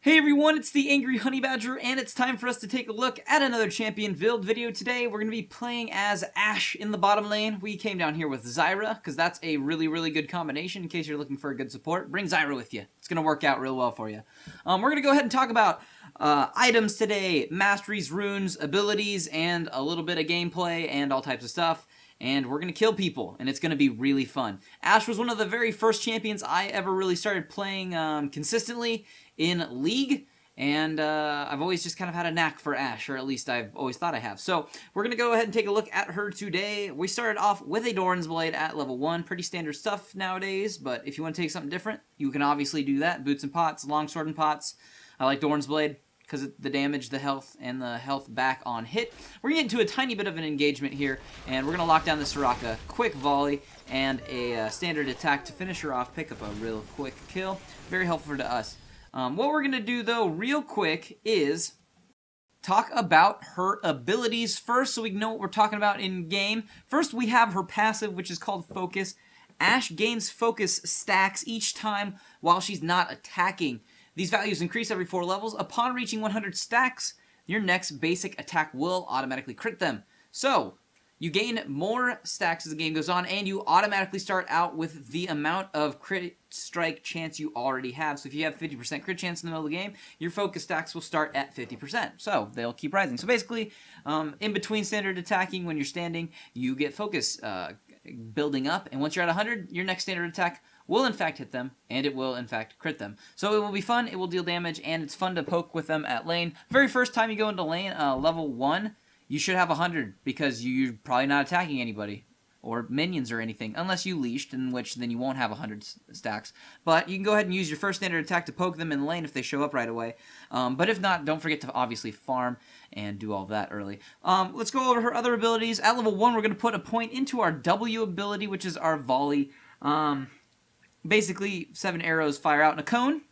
Hey everyone, it's the TheAngryHoneyBadger, and it's time for us to take a look at another champion build video today. We're going to be playing as Ashe in the bottom lane. We came down here with Zyra, because that's a really good combination in case you're looking for a good support. Bring Zyra with you. It's going to work out real well for you. We're going to go ahead and talk about items today, masteries, runes, abilities, and a little bit of gameplay, and all types of stuff. And we're going to kill people, and it's going to be really fun. Ashe was one of the very first champions I ever really started playing consistently in League, and I've always just kind of had a knack for Ashe, or at least I've always thought I have. So we're going to go ahead and take a look at her today. We started off with a Dorans Blade at level 1. Pretty standard stuff nowadays, but if you want to take something different, you can obviously do that. Boots and pots, longsword and pots. I like Dorans Blade because of the damage, the health, and the health back on hit. We're going to get into a tiny bit of an engagement here, and we're going to lock down the Soraka. Quick volley and a standard attack to finish her off, pick up a real quick kill. Very helpful to us. What we're going to do, though, real quick is talk about her abilities first so we can know what we're talking about in game. First, we have her passive, which is called Focus. Ashe gains focus stacks each time while she's not attacking. These values increase every 4 levels. Upon reaching 100 stacks, your next basic attack will automatically crit them. So, you gain more stacks as the game goes on, and you automatically start out with the amount of crit strike chance you already have. So if you have 50% crit chance in the middle of the game, your focus stacks will start at 50%. So they'll keep rising. So basically, in between standard attacking, when you're standing, you get focus building up, and once you're at 100, your next standard attack will in fact hit them, and it will in fact crit them. So it will be fun, it will deal damage, and it's fun to poke with them at lane. Very first time you go into lane, level 1, you should have 100, because you're probably not attacking anybody, or minions or anything, unless you leashed, in which then you won't have 100 stacks. But you can go ahead and use your first standard attack to poke them in the lane if they show up right away. But if not, don't forget to obviously farm and do all that early. Let's go over her other abilities. At level 1, we're going to put a point into our W ability, which is our volley. Basically, 7 arrows fire out in a cone.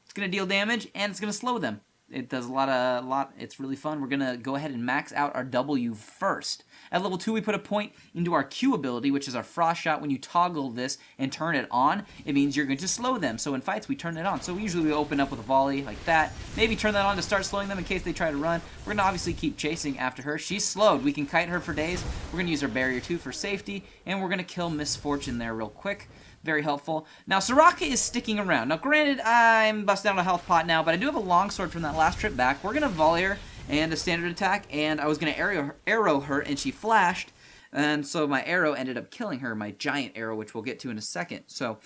It's going to deal damage, and it's going to slow them. It does a lot. It's really fun. We're going to go ahead and max out our W first. At level 2, we put a point into our Q ability, which is our frost shot. When you toggle this and turn it on, it means you're going to slow them. So in fights, we turn it on. So usually we open up with a volley like that. Maybe turn that on to start slowing them in case they try to run. We're going to obviously keep chasing after her. She's slowed. We can kite her for days. We're going to use our barrier 2 for safety, and we're going to kill Misfortune there real quick. Very helpful. Now, Soraka is sticking around. Now, granted, I'm busting out a health pot now, but I do have a longsword from that last trip back. We're going to volley her and a standard attack, and I was going to arrow her, and she flashed, and so my arrow ended up killing her, my giant arrow, which we'll get to in a second. So,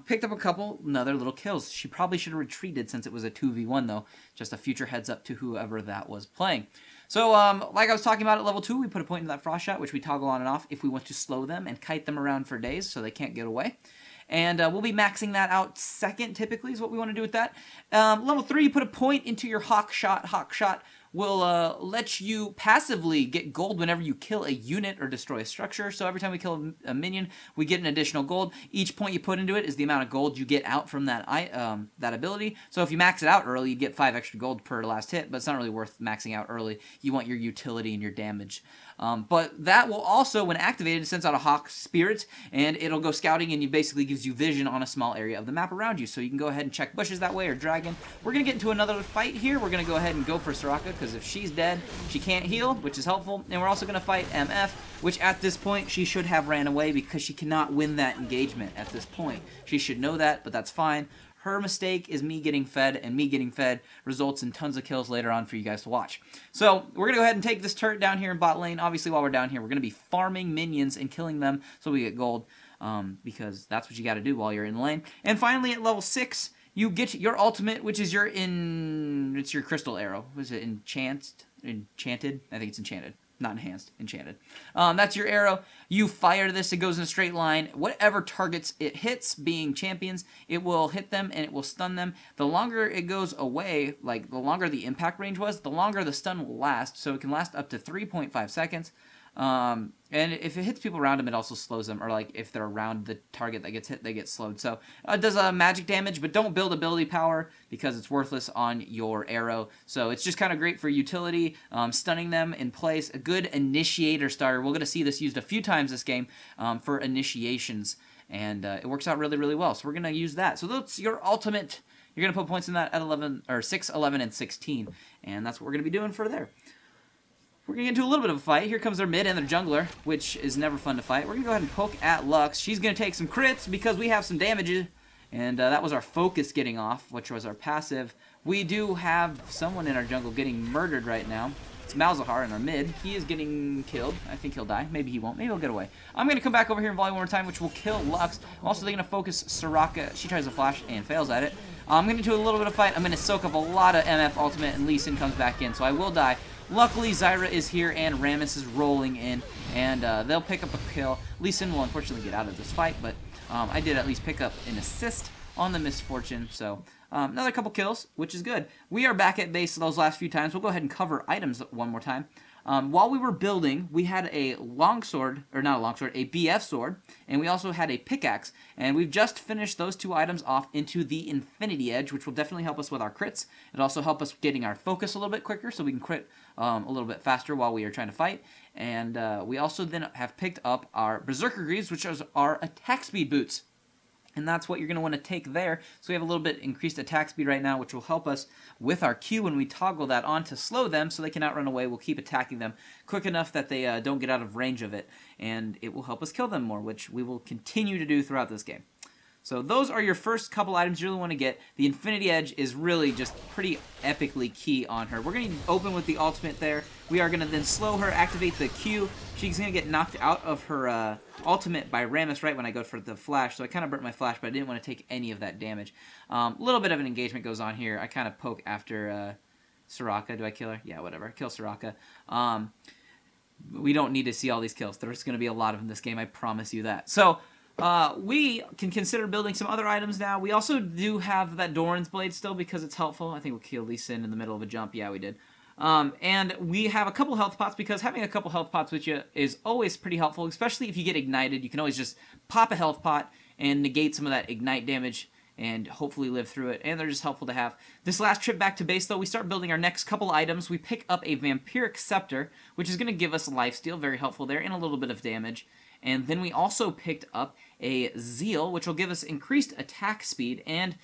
picked up a couple other little kills. She probably should have retreated since it was a 2v1, though. Just a future heads up to whoever that was playing. So, like I was talking about at level 2, we put a point in that frost shot, which we toggle on and off if we want to slow them and kite them around for days so they can't get away. And we'll be maxing that out second, typically, is what we want to do with that. Level 3, you put a point into your Hawk Shot. Hawk Shot will let you passively get gold whenever you kill a unit or destroy a structure. So every time we kill a minion, we get an additional gold. Each point you put into it is the amount of gold you get out from that that ability. So if you max it out early, you get 5 extra gold per last hit, but it's not really worth maxing out early. You want your utility and your damage. But that will also, when activated, sends out a Hawk Spirit, and it'll go scouting, and it basically gives you vision on a small area of the map around you. So you can go ahead and check bushes that way, or dragon. We're going to get into another fight here. We're going to go ahead and go for Soraka, because if she's dead, she can't heal, which is helpful. And we're also going to fight MF, which at this point, she should have ran away, because she cannot win that engagement at this point. She should know that, but that's fine. Her mistake is me getting fed, and me getting fed results in tons of kills later on for you guys to watch. So, we're going to go ahead and take this turret down here in bot lane. Obviously, while we're down here, we're going to be farming minions and killing them so we get gold, because that's what you got to do while you're in the lane. And finally, at level 6, you get your ultimate, which is your it's your crystal arrow. Was it enchanted? I think it's enchanted. Not enhanced, enchanted. That's your arrow. You fire this, it goes in a straight line. Whatever targets it hits, being champions, it will hit them and it will stun them. The longer it goes away, like the longer the impact range was, the longer the stun will last. So it can last up to 3.5 seconds. And if it hits people around them, it also slows them, or like if they're around the target that gets hit, they get slowed. So it does magic damage, but don't build ability power because it's worthless on your arrow. So it's just kind of great for utility, stunning them in place. A good initiator starter. We're going to see this used a few times this game for initiations, and it works out really well. So we're going to use that. So that's your ultimate you're going to put points in that at 11, or 6, 11, and 16. And that's what we're going to be doing for there. We're going to get into a little bit of a fight. Here comes their mid and their jungler, which is never fun to fight. We're going to go ahead and poke at Lux. She's going to take some crits because we have some damage. And that was our focus getting off, which was our passive. We do have someone in our jungle getting murdered right now. It's Malzahar in our mid. He is getting killed. I think he'll die. Maybe he won't. Maybe he'll get away. I'm going to come back over here and volley one more time, which will kill Lux. Also, they're going to focus Soraka. She tries to flash and fails at it. I'm going to do a little bit of fight. I'm going to soak up a lot of MF ultimate, and Lee Sin comes back in, so I will die. Luckily, Zyra is here, and Rammus is rolling in, and they'll pick up a kill. Lee Sin will unfortunately get out of this fight, but I did at least pick up an assist on the Misfortune, so another couple kills, which is good. We are back at base those last few times. We'll go ahead and cover items one more time. While we were building, we had a longsword, or not a longsword, a BF sword, and we also had a pickaxe, and we've just finished those two items off into the Infinity Edge, which will definitely help us with our crits. It'll also help us getting our focus a little bit quicker, so we can crit a little bit faster while we are trying to fight. And we also then have picked up our Berserker Greaves, which is our attack speed boots. And that's what you're going to want to take there. So we have a little bit increased attack speed right now, which will help us with our Q when we toggle that on to slow them so they can outrun away. We'll keep attacking them quick enough that they don't get out of range of it. And it will help us kill them more, which we will continue to do throughout this game. So those are your first couple items you really want to get. The Infinity Edge is really just pretty epically key on her. We're going to open with the ultimate there. We are going to then slow her, activate the Q. She's going to get knocked out of her ultimate by Rammus right when I go for the flash. So I kind of burnt my flash, but I didn't want to take any of that damage. A little bit of an engagement goes on here. I kind of poke after Soraka. Do I kill her? Yeah, whatever. Kill Soraka. We don't need to see all these kills. There's going to be a lot of them in this game. I promise you that. So we can consider building some other items now. We also do have that Dorans Blade still because it's helpful. I think we'll kill Lee Sin in the middle of a jump. Yeah, we did. And we have a couple health pots because having a couple health pots with you is always pretty helpful, especially if you get ignited. You can always just pop a health pot and negate some of that ignite damage and hopefully live through it, and they're just helpful to have. This last trip back to base, though, we start building our next couple items. We pick up a vampiric scepter, which is going to give us lifesteal, very helpful there, and a little bit of damage. And then we also picked up a Zeal, which will give us increased attack speed and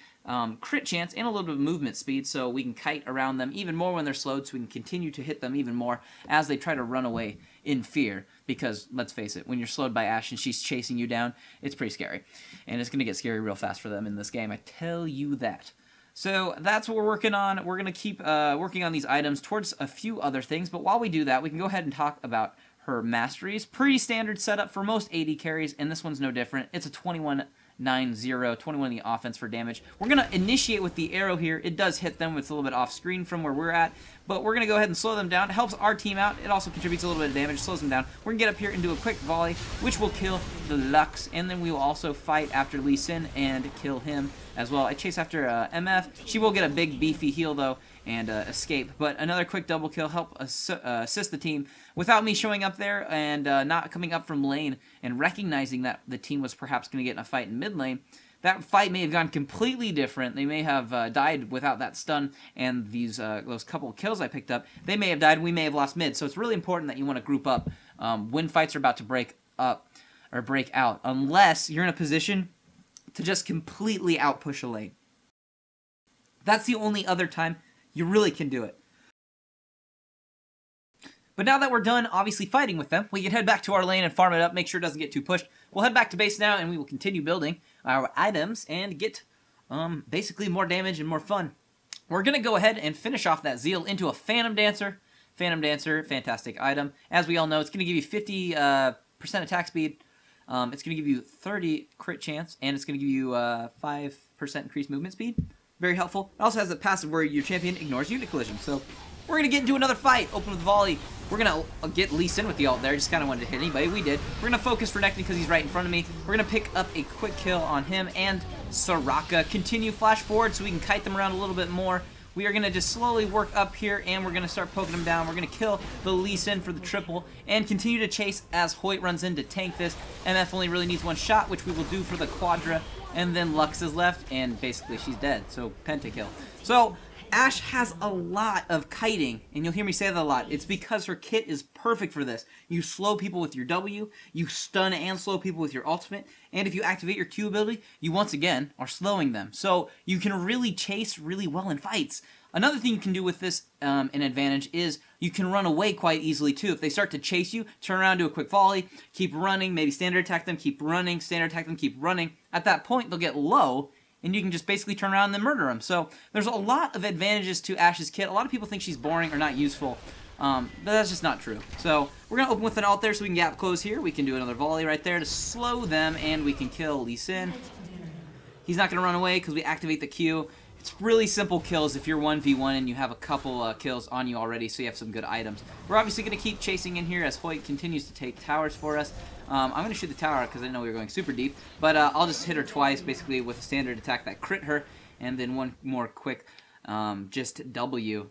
crit chance and a little bit of movement speed, so we can kite around them even more when they're slowed, so we can continue to hit them even more as they try to run away in fear. Because, let's face it, when you're slowed by Ashe and she's chasing you down, it's pretty scary. And it's going to get scary real fast for them in this game, I tell you that. So that's what we're working on. We're going to keep working on these items towards a few other things, but while we do that, we can go ahead and talk about her masteries. Pretty standard setup for most AD carries, and this one's no different. It's a 21-9-0, 21 in the offense for damage. We're going to initiate with the arrow here. It does hit them. It's a little bit off screen from where we're at, but we're going to go ahead and slow them down. It helps our team out. It also contributes a little bit of damage, slows them down. We're going to get up here and do a quick volley, which will kill the Lux, and then we will also fight after Lee Sin and kill him as well. I chase after MF. She will get a big beefy heal, though, and escape, but another quick double kill help assist the team without me showing up there and not coming up from lane and recognizing that the team was perhaps going to get in a fight in mid lane. That fight may have gone completely different. They may have died without that stun and those couple of kills I picked up. They may have died. We may have lost mid. So it's really important that you want to group up when fights are about to break up or break out, unless you're in a position to just completely outpush a lane. That's the only other time you really can do it. But now that we're done, obviously, fighting with them, we can head back to our lane and farm it up, make sure it doesn't get too pushed. We'll head back to base now, and we will continue building our items and get basically more damage and more fun. We're going to go ahead and finish off that Zeal into a Phantom Dancer. Phantom Dancer, fantastic item. As we all know, it's going to give you 50% attack speed. It's going to give you 30 crit chance, and it's going to give you 5% increased movement speed. Very helpful. It also has a passive where your champion ignores unit collision. So we're going to get into another fight. Open with volley. We're going to get Lee Sin with the ult there. Just kind of wanted to hit anybody. We did. We're going to focus for Nectin because he's right in front of me. We're going to pick up a quick kill on him and Soraka. Continue flash forward so we can kite them around a little bit more. We are going to just slowly work up here, and we're going to start poking them down. We're going to kill the Lee Sin for the triple and continue to chase as Hoyt runs in to tank this. MF only really needs one shot, which we will do for the QUADRA. And then Lux is left, and basically she's dead. So, PENTAKILL. So, Ashe has a lot of kiting, and you'll hear me say that a lot. It's because her kit is perfect for this. You slow people with your W, you stun and slow people with your ultimate, and if you activate your Q ability, you once again are slowing them. So you can really chase really well in fights. Another thing you can do with this, an advantage, is you can run away quite easily too. If they start to chase you, turn around, do a quick volley, keep running, maybe standard attack them, keep running, standard attack them, keep running. At that point, they'll get low, and you can just basically turn around and then murder them. So there's a lot of advantages to Ashe's kit. A lot of people think she's boring or not useful, but that's just not true. So we're going to open with an ult there so we can gap close here. We can do another volley right there to slow them, and we can kill Lee Sin. He's not going to run away because we activate the Q. It's really simple kills if you're 1v1 and you have a couple kills on you already, so you have some good items. We're obviously going to keep chasing in here as Hoyt continues to take towers for us. I'm going to shoot the tower because I know we were going super deep, but I'll just hit her twice, basically with a standard attack that crit her, and then one more quick just W.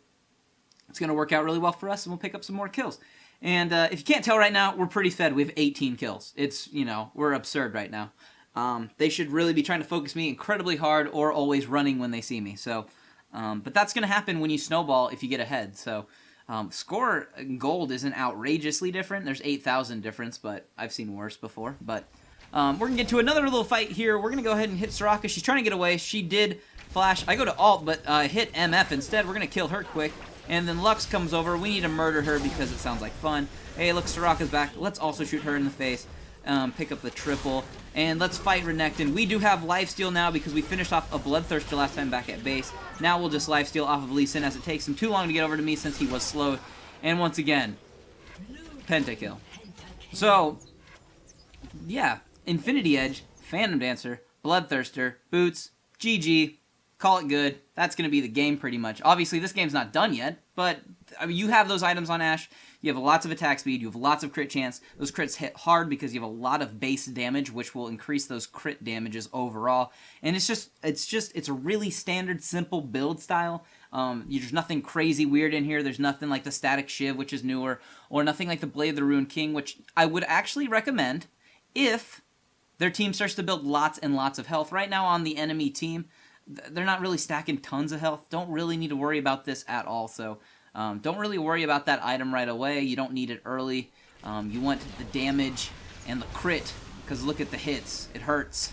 It's going to work out really well for us, and we'll pick up some more kills. And if you can't tell right now, we're pretty fed. We have 18 kills. It's, you know, we're absurd right now. They should really be trying to focus me incredibly hard or always running when they see me. So, but that's going to happen when you snowball if you get ahead. So, score gold isn't outrageously different. There's 8,000 difference, but I've seen worse before. But we're going to get to another little fight here. We're going to go ahead and hit Soraka. She's trying to get away. She did flash. I go to ult, but hit MF instead. We're going to kill her quick. And then Lux comes over. We need to murder her because it sounds like fun. Hey, look, Soraka's back. Let's also shoot her in the face. Pick up the triple, and let's fight Renekton. We do have lifesteal now because we finished off a Bloodthirster last time back at base. Now we'll just lifesteal off of Lee Sin as it takes him too long to get over to me since he was slowed. And once again, pentakill. So, yeah, Infinity Edge, Phantom Dancer, Bloodthirster, Boots, GG, call it good. That's going to be the game pretty much. Obviously, this game's not done yet, but I mean, you have those items on Ashe. You have lots of attack speed. You have lots of crit chance. Those crits hit hard because you have a lot of base damage, which will increase those crit damages overall. And it's a really standard, simple build style. There's nothing crazy weird in here. There's nothing like the Statikk Shiv, which is newer, or nothing like the Blade of the Ruined King, which I would actually recommend if their team starts to build lots and lots of health. Right now on the enemy team, they're not really stacking tons of health. Don't really need to worry about this at all. So don't really worry about that item right away. You don't need it early. You want the damage and the crit, because look at the hits. It hurts.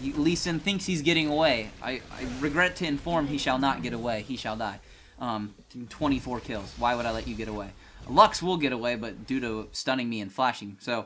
Lee Sin thinks he's getting away. I regret to inform he shall not get away. He shall die. 24 kills. Why would I let you get away? Lux will get away, but due to stunning me and flashing. So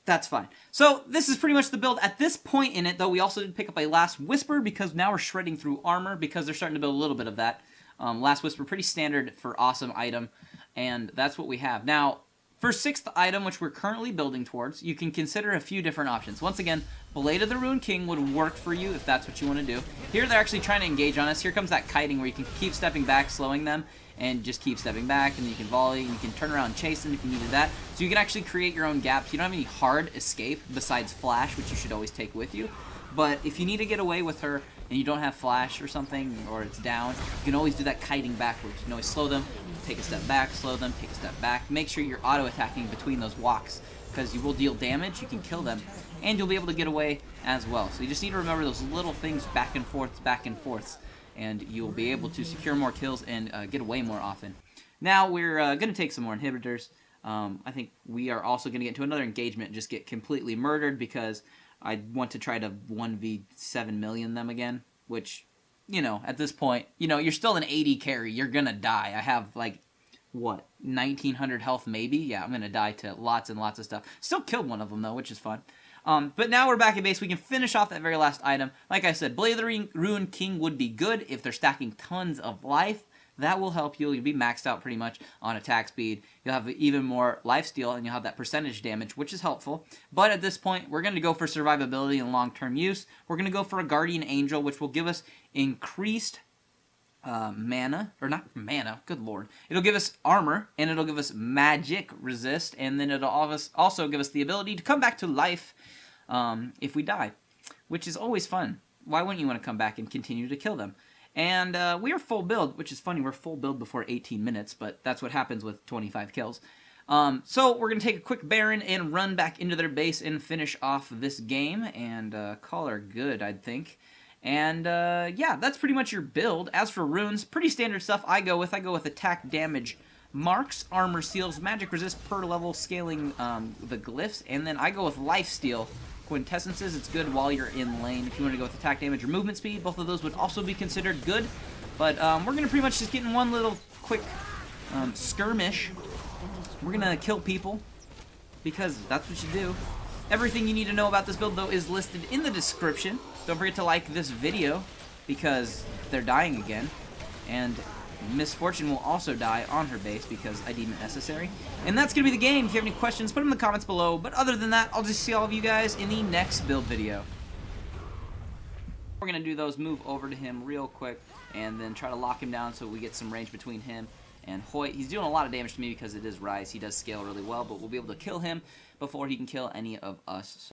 that's fine. So this is pretty much the build. At this point in it, though, we also did pick up a Last Whisper because now we're shredding through armor because they're starting to build a little bit of that. Last Whisper, pretty standard for awesome item, and that's what we have. Now, for 6th item, which we're currently building towards, you can consider a few different options. Once again, Blade of the Ruined King would work for you if that's what you want to do. Here, they're actually trying to engage on us. Here comes that kiting where you can keep stepping back, slowing them, and just keep stepping back, and you can volley, and you can turn around and chase them if you needed that. So you can actually create your own gaps. You don't have any hard escape besides flash, which you should always take with you. But if you need to get away with her and you don't have flash or something, or it's down, you can always do that kiting backwards. You can always slow them, take a step back, slow them, take a step back. Make sure you're auto-attacking between those walks, because you will deal damage, you can kill them, and you'll be able to get away as well. So you just need to remember those little things back and forths, and you'll be able to secure more kills and get away more often. Now we're going to take some more inhibitors. I think we are also going to get into another engagement and just get completely murdered because I want to try to 1v7 million them again, which, you know, at this point, you know, you're still an 80 carry. You're going to die. I have, like, what, 1,900 health maybe? Yeah, I'm going to die to lots and lots of stuff. Still killed one of them, though, which is fun. But now we're back at base. We can finish off that very last item. Like I said, Blade of the Ruined King would be good if they're stacking tons of life. That will help you. You'll be maxed out pretty much on attack speed. You'll have even more lifesteal, and you'll have that percentage damage, which is helpful. But at this point, we're going to go for survivability and long-term use. We're going to go for a Guardian Angel, which will give us increased mana, or not mana, good lord. It'll give us armor, and it'll give us magic resist, and then it'll also give us the ability to come back to life if we die, which is always fun. Why wouldn't you want to come back and continue to kill them? And we are full build, which is funny. We're full build before 18 minutes, but that's what happens with 25 kills. So we're going to take a quick Baron and run back into their base and finish off this game and call her good, I'd think. And yeah, that's pretty much your build. As for runes, pretty standard stuff I go with attack damage marks, armor seals, magic resist per level, scaling the glyphs, and then I go with lifesteal quintessences. It's good while you're in lane. If you want to go with attack damage or movement speed, both of those would also be considered good. But we're going to pretty much just get in one little quick skirmish. We're going to kill people, because that's what you do. Everything you need to know about this build, though, is listed in the description. Don't forget to like this video, because they're dying again. And Misfortune will also die on her base, because I deem it necessary. And that's going to be the game. If you have any questions, put them in the comments below. But other than that, I'll just see all of you guys in the next build video. We're going to do those, move over to him real quick, and then try to lock him down so we get some range between him and Hoyt. He's doing a lot of damage to me because it is Rise. He does scale really well, but we'll be able to kill him before he can kill any of us.